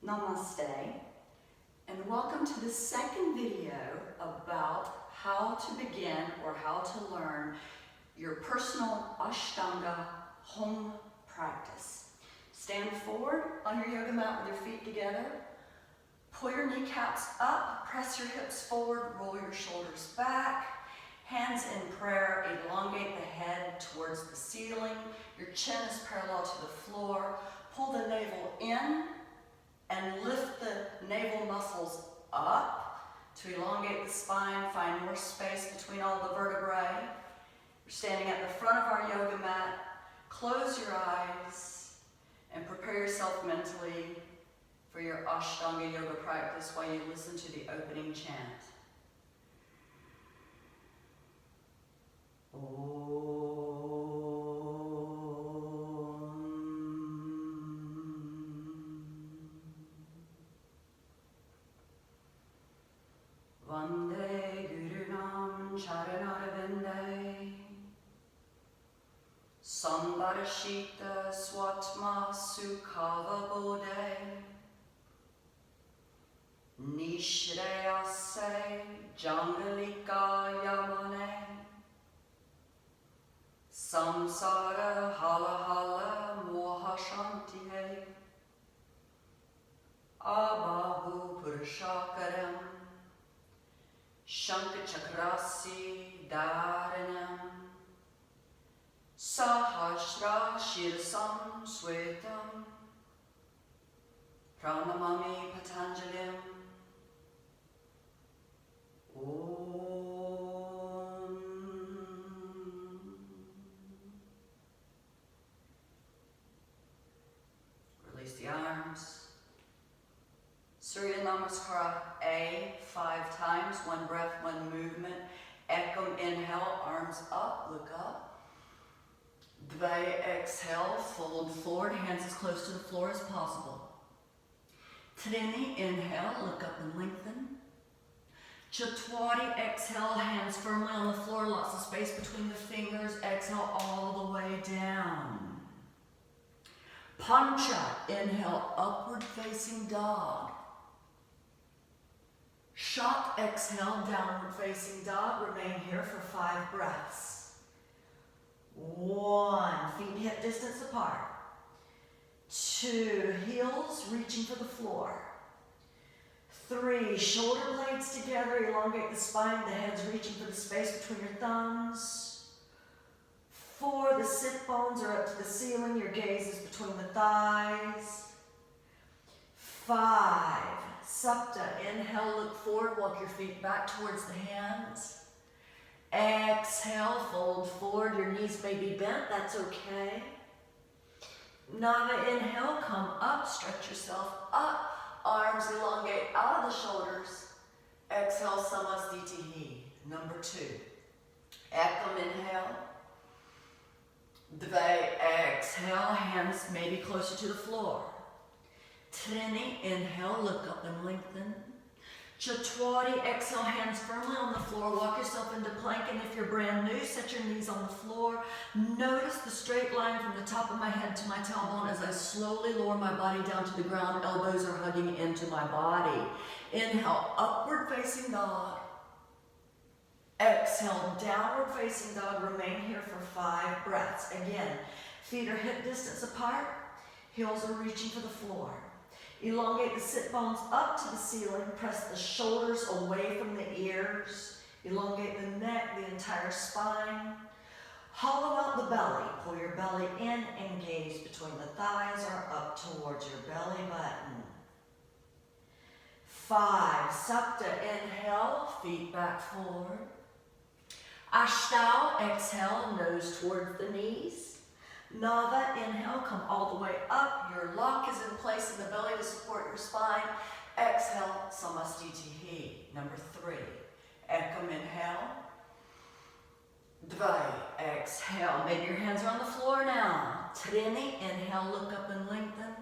Namaste, and welcome to the second video about how to begin or how to learn your personal Ashtanga home practice. Stand forward on your yoga mat with your feet together. Pull your kneecaps up, press your hips forward, roll your shoulders back. Hands in prayer, elongate the head towards the ceiling. Your chin is parallel to the floor. Pull the navel in and lift the navel muscles up to elongate the spine, find more space between all the vertebrae. You're standing at the front of our yoga mat. Close your eyes and prepare yourself mentally for your Ashtanga yoga practice while you listen to the opening chant. Vande Gurunam Charanarvinde Sambarashita Swatma Sukhava Bodhe Nishreyase Jangalika Yamane Samsara Hala Hala Mohashantihe Abahu Purushakaram Shankachakrasi Dharanam Sahasra Shirsam Swetam Pranamami Patanjalim Om. Release the arms. Surya Namaskara A 5 times, one breath, one movement. Ekam, inhale, arms up, look up. Dvaya, exhale, fold forward, hands as close to the floor as possible. Trini, inhale, look up and lengthen. Chatwari, exhale, hands firmly on the floor, lots of space between the fingers. Exhale all the way down. Pancha, inhale, upward facing dog. Shat, exhale, downward facing dog. Remain here for 5 breaths. 1, feet hip distance apart. 2, heels reaching for the floor. 3, shoulder blades together, elongate the spine, the head's reaching for the space between your thumbs. 4, the sit bones are up to the ceiling, your gaze is between the thighs. 5, Sapta, inhale, look forward, walk your feet back towards the hands. Exhale, fold forward, your knees may be bent, that's okay. Nava, inhale, come up, stretch yourself up. Arms elongate out of the shoulders. Exhale, Samastitihi. Number 2. Ekam, inhale. Dve, exhale, hands maybe closer to the floor. Trini, inhale, look up and lengthen. Chatwari, exhale, hands firmly on the floor. Walk yourself into plank, and if you're brand new, set your knees on the floor. Notice the straight line from the top of my head to my tailbone as I slowly lower my body down to the ground. Elbows are hugging into my body. Inhale, upward facing dog. Exhale, downward facing dog. Remain here for 5 breaths. Again, feet are hip distance apart. Heels are reaching for the floor. Elongate the sit bones up to the ceiling. Press the shoulders away from the ears. Elongate the neck, the entire spine. Hollow out the belly. Pull your belly in and gaze between the thighs or up towards your belly button. 5, Sapta, inhale, feet back forward. Ashtanga, exhale, nose towards the knees. Nava, inhale, come all the way up. Your lock is in place in the belly to support your spine. Exhale, Samastitihi. Number 3. Ekam, inhale. Dvaya, exhale. Maybe your hands are on the floor now. Trini, inhale, look up and lengthen.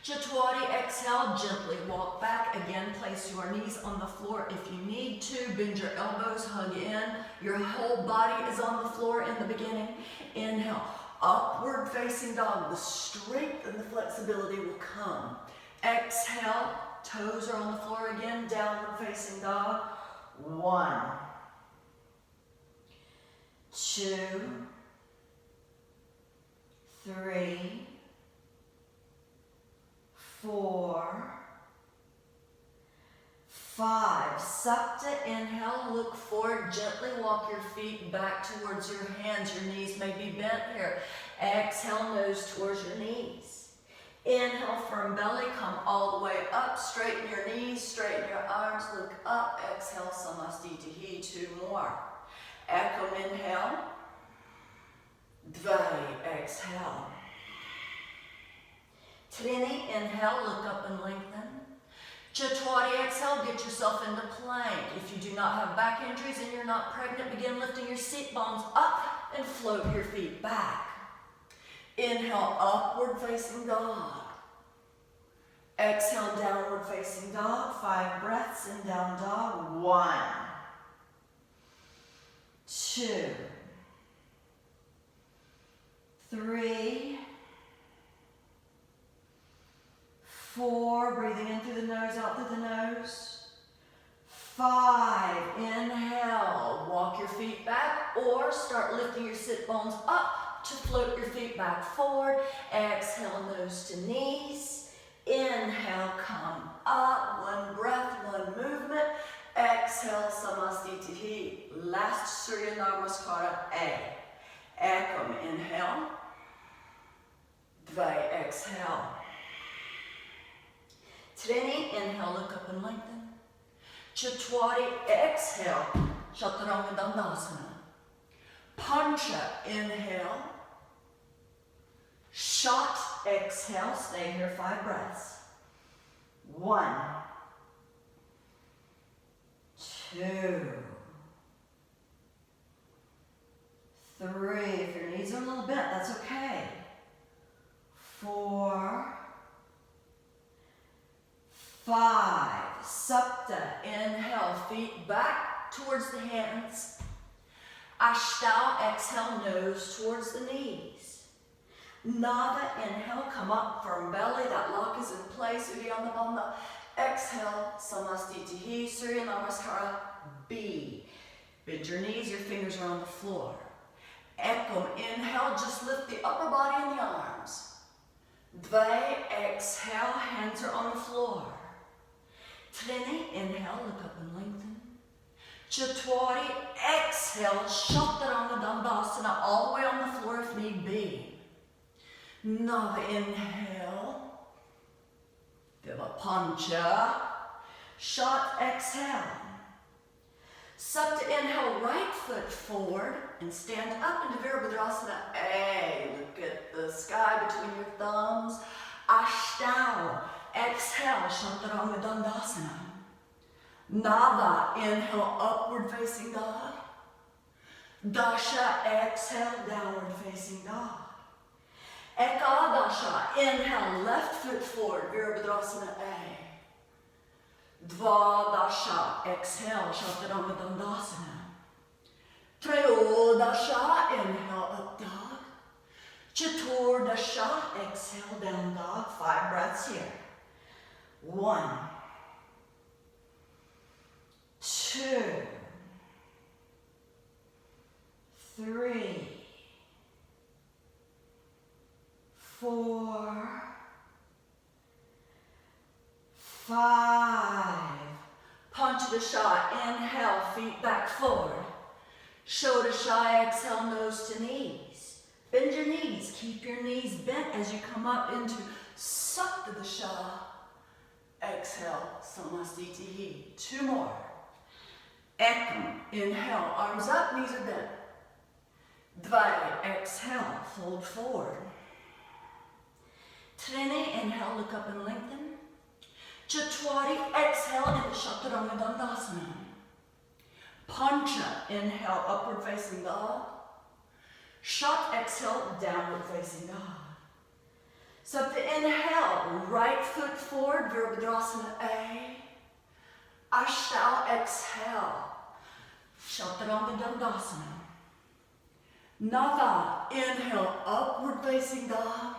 Chatwari, exhale, gently walk back. Again, place your knees on the floor if you need to. Bend your elbows, hug in. Your whole body is on the floor in the beginning. Inhale. Upward facing dog, the strength and the flexibility will come Exhale, toes are on the floor again, downward facing dog. 1, 2, 3, 4, 5. Suck to inhale, look forward, gently walk your feet back towards your hands. Your knees may be bent here. Exhale, nose towards your knees. Inhale, firm belly, come all the way up. Straighten your knees, straighten your arms, look up. Exhale, samastitihi. 2 more. Ekam, inhale. Dvai, exhale. Trini, inhale, look up and lengthen. Chatwari, exhale, get yourself into plank. If you do not have back injuries and you're not pregnant, begin lifting your seat bones up and float your feet back. Inhale, upward facing dog. Exhale, downward facing dog. 5 breaths in down dog. 1, 2, 3, 4, breathing in through the nose, out through the nose. 5, inhale, walk your feet back or start lifting your sit bones up to float your feet back forward. Exhale, nose to knees. Inhale, come up. 1 breath, 1 movement. Exhale, samastitihi. Last Surya Namaskara A. Ekam, inhale. Dvai, exhale. Trini, inhale, look up and lengthen. Chatwari, exhale, Chaturanga Dandasana. Pancha, inhale. Shot, exhale, stay here 5 breaths. 1, 2, 3. If your knees are a little bent, that's okay. 4, 5. Supta, inhale, feet back towards the hands. Ashtanga, exhale, nose towards the knees. Nava, inhale, come up, firm belly, that lock is in place. Uddiyana Bandha. Exhale, samastitihi, Surya Namaskara B. Bend your knees, your fingers are on the floor. Ekam, inhale, just lift the upper body and the arms. Dvai, exhale, hands are on the floor. Trini, inhale, look up and lengthen. Chatwari, exhale, Chaturanga Dandasana, all the way on the floor if need be. Nava, inhale. Viva Pancha. Shot, exhale. Supta, inhale, right foot forward and stand up into Virabhadrasana A. Look at the sky between your thumbs. Ashtanga, exhale, Chaturanga Dandasana. Nava, inhale, upward facing dog. Dasha, exhale, downward facing dog. Ekadasha, inhale, left foot forward, Virabhadrasana A. Dvadasha, exhale, Chaturanga Dandasana. Trayodasha, inhale, up dog. Chaturdasha, exhale, down dog. 5 breaths here. 1, 2, 3, 4, 5. Panchadasha, inhale, feet back forward. Shodasha, exhale, nose to knees. Bend your knees, keep your knees bent as you come up into Saptadasha. Exhale, samastitihi. 2 more. Ekam, inhale, arms up, knees are bent. Dvai, exhale, fold forward. Trini, inhale, look up and lengthen. Chatwari, exhale, into Chaturanga Dandasana. Pancha, inhale, upward facing dog. Shot, exhale, downward facing dog. Supta, inhale, right foot forward, Virabhadrasana A. Ashtanga, exhale, Chaturanga Dandasana. Nava, inhale, upward facing dog.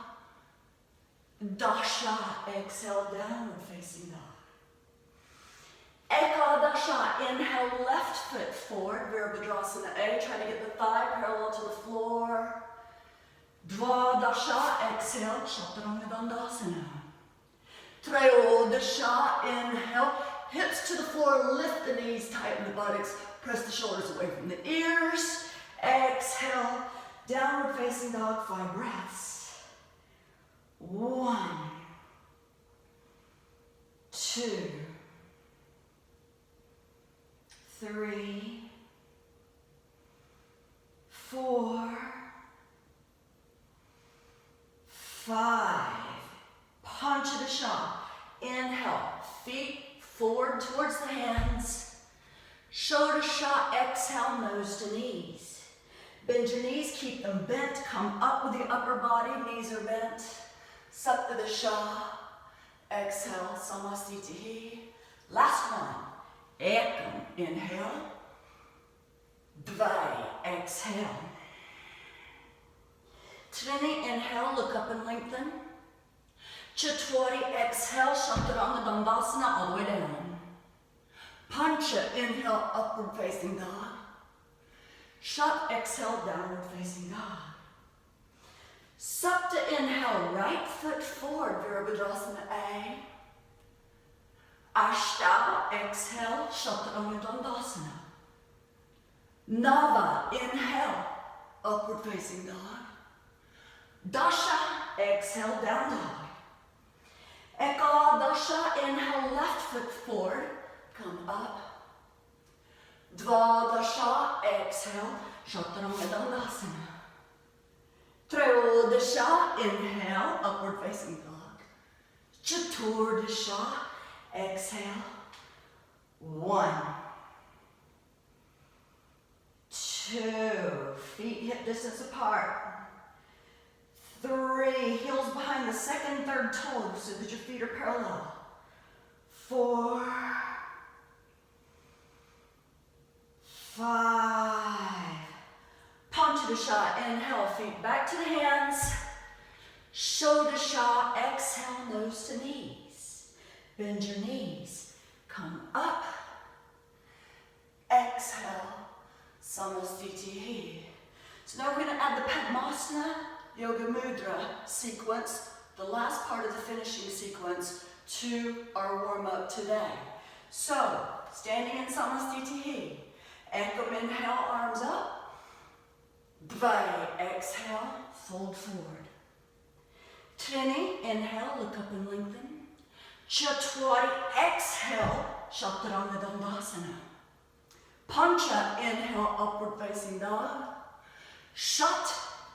Dasha, exhale, downward facing dog. Ekadasha, inhale, left foot forward, Virabhadrasana A, try to get the thigh parallel to the floor. Dvadasha, exhale, Chaturanga Dandasana. Trayodasha, inhale, hips to the floor, lift the knees, tighten the buttocks, press the shoulders away from the ears. Exhale, downward facing dog, 5 breaths. 1, 2, 3, 4, 5. Panchadasha. Inhale, feet forward towards the hands. Shodasha, exhale, nose to knees. Bend your knees, keep them bent. Come up with the upper body, knees are bent. Saptadasha. Exhale, Samastitihi. Last one. Ekam, inhale. Dvai, exhale. Trini, inhale, look up and lengthen. Chatwari, exhale, Chaturanga Dandasana, all the way down. Pancha, inhale, upward facing dog. Shat, exhale, downward facing dog. Sapta, inhale, right foot forward, Virabhadrasana A. Ashta, exhale, Chaturanga Dandasana. Nava, inhale, upward facing dog. Dasha, exhale, down dog. Ekadasha, inhale, left foot forward, come up. Dvadasha, exhale, Chaturanga Dandasana. Trayodasha, inhale, upward facing dog. Chaturdasha, exhale. 1, 2, feet hip distance apart. 3, heels behind the second, third toe so that your feet are parallel. 4, 5. Panchadasha, inhale, feet back to the hands. Shodasha, exhale, nose to knees. Bend your knees, come up. Exhale, Samastitihi. So now we're going to add the Padmasana Yoga Mudra sequence, the last part of the finishing sequence, to our warm-up today. So, standing in Samastitihi, Ekam, inhale, arms up. Dvai, exhale, fold forward. Trini, inhale, look up and lengthen. Chatwari, exhale, Chaturanga Dandasana. Pancha, inhale, upward facing dog. Shat,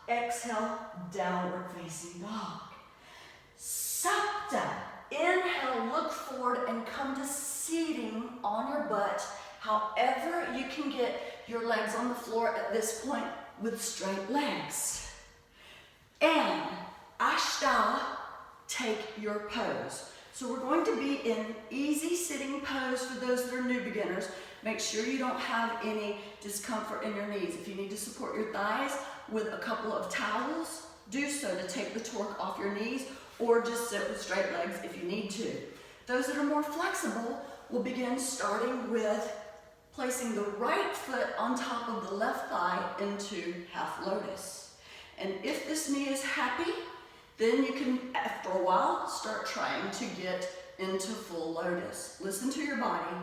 exhale, downward facing dog. Sapta, inhale, look forward and come to seating on your butt. However you can get your legs on the floor at this point with straight legs. And Ashta, take your pose. So we're going to be in easy sitting pose for those that are new beginners. Make sure you don't have any discomfort in your knees. If you need to support your thighs with a couple of towels, do so to take the torque off your knees, or just sit with straight legs if you need to. Those that are more flexible will begin starting with placing the right foot on top of the left thigh into half lotus. And if this knee is happy, then you can, after a while, start trying to get into full lotus. Listen to your body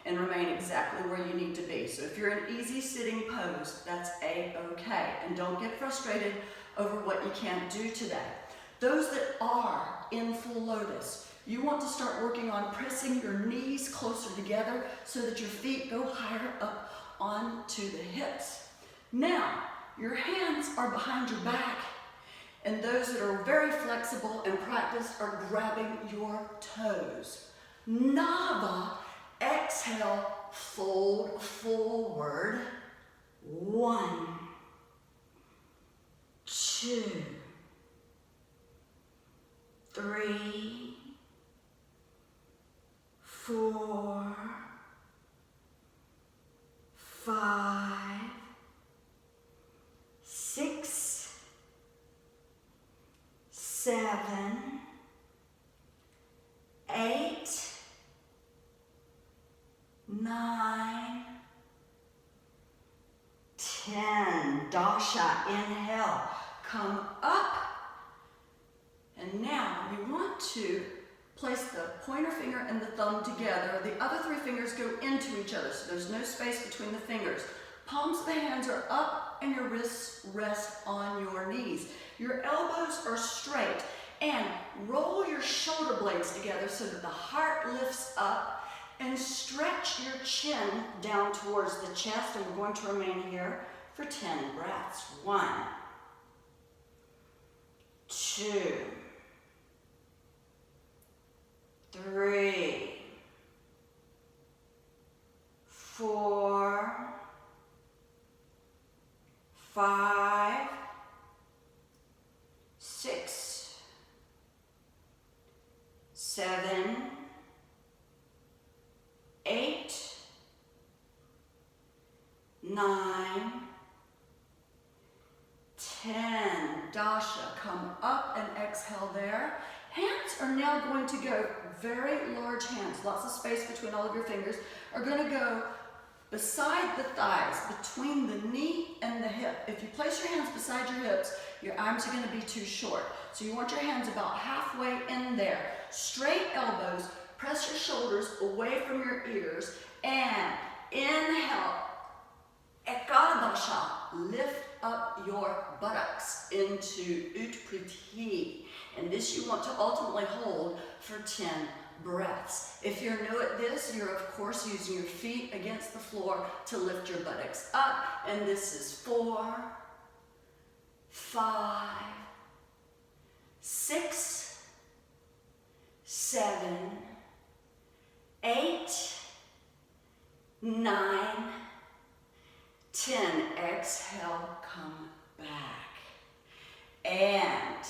and remain exactly where you need to be. So if you're in easy sitting pose, that's A-okay. And don't get frustrated over what you can't do today. Those that are in full lotus, you want to start working on pressing your knees closer together so that your feet go higher up onto the hips. Now, your hands are behind your back, and those that are very flexible and practiced are grabbing your toes. Nava, exhale, fold forward. 1, 2, 3, 4, 5, 6, 7, 10. Dasha, inhale, come up. And now we want to place the pointer finger and the thumb together. The other three fingers go into each other, so there's no space between the fingers. Palms of the hands are up and your wrists rest on your knees. Your elbows are straight, and roll your shoulder blades together so that the heart lifts up, and stretch your chin down towards the chest, and we're going to remain here for 10 breaths. 1, 2, 3, 4, 5, 6, 7, 8, 9, 10. Dasha, come up and exhale there. Hands are now going to go, very large hands, lots of space between all of your fingers, are going to go beside the thighs, between the knee and the hip. If you place your hands beside your hips, your arms are going to be too short. So you want your hands about halfway in there. Straight elbows, press your shoulders away from your ears, and inhale, Ekadasha, lift up your buttocks into Utpriti. And this you want to ultimately hold for 10 breaths. If you're new at this, you're of course using your feet against the floor to lift your buttocks up. And this is 4, 5, 6, 7, 8, 9, 10. Exhale, come back. And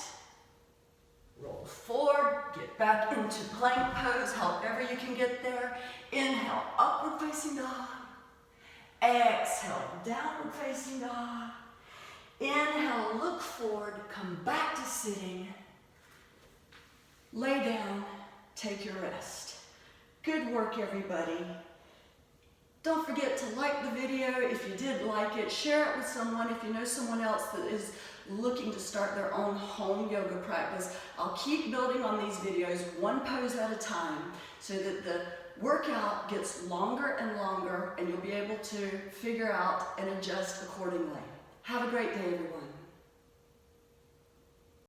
roll forward, get back into plank pose, however you can get there. Inhale, upward facing dog. Exhale, downward facing dog. Inhale, look forward, come back to sitting. Lay down, take your rest. Good work, everybody. Don't forget to like the video if you did like it. Share it with someone if you know someone else that is looking to start their own home yoga practice. I'll keep building on these videos one pose at a time so that the workout gets longer and longer and you'll be able to figure out and adjust accordingly. Have a great day, everyone.